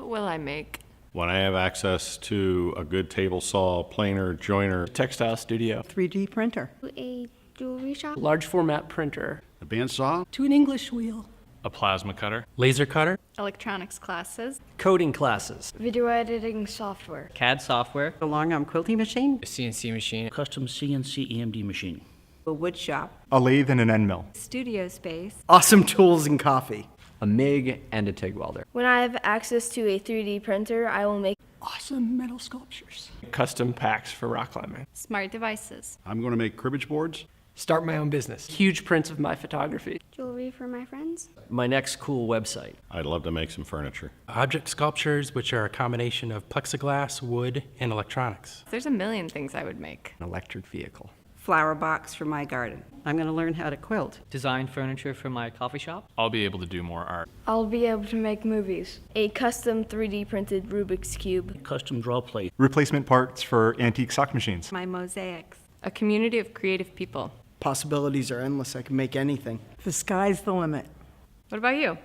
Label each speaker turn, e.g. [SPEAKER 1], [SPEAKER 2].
[SPEAKER 1] What will I make?
[SPEAKER 2] When I have access to a good table saw, planer, joiner,
[SPEAKER 3] Textile studio.
[SPEAKER 4] 3D printer.
[SPEAKER 5] A jewelry shop.
[SPEAKER 3] Large format printer.
[SPEAKER 6] A bandsaw.
[SPEAKER 4] To an English wheel.
[SPEAKER 7] A plasma cutter.
[SPEAKER 8] Laser cutter.
[SPEAKER 9] Electronics classes.
[SPEAKER 8] Coding classes.
[SPEAKER 5] Video editing software.
[SPEAKER 10] CAD software.
[SPEAKER 4] A long arm quilting machine.
[SPEAKER 10] A CNC machine.
[SPEAKER 11] Custom CNC EMD machine.
[SPEAKER 4] A wood shop.
[SPEAKER 12] A lathe and an end mill.
[SPEAKER 9] Studio space.
[SPEAKER 3] Awesome tools and coffee.
[SPEAKER 10] A MIG and a TIG welder.
[SPEAKER 5] When I have access to a 3D printer, I will make
[SPEAKER 4] Awesome metal sculptures.
[SPEAKER 3] Custom packs for rock climbing.
[SPEAKER 9] Smart devices.
[SPEAKER 6] I'm going to make cribbage boards.
[SPEAKER 3] Start my own business. Huge prints of my photography.
[SPEAKER 5] jewelry for my friends.
[SPEAKER 8] My next cool website.
[SPEAKER 2] I'd love to make some furniture.
[SPEAKER 8] Object sculptures, which are a combination of plexiglass, wood, and electronics.
[SPEAKER 1] There's a million things I would make.
[SPEAKER 10] An electric vehicle.
[SPEAKER 4] Flower box for my garden. I'm going to learn how to quilt.
[SPEAKER 10] Design furniture for my coffee shop.
[SPEAKER 7] I'll be able to do more art.
[SPEAKER 5] I'll be able to make movies. A custom 3D printed Rubik's Cube.
[SPEAKER 11] Custom draw plate.
[SPEAKER 12] Replacement parts for antique sock machines.
[SPEAKER 9] My mosaics.
[SPEAKER 1] A community of creative people.
[SPEAKER 3] Possibilities are endless. I can make anything.
[SPEAKER 4] The sky's the limit.
[SPEAKER 1] What about you?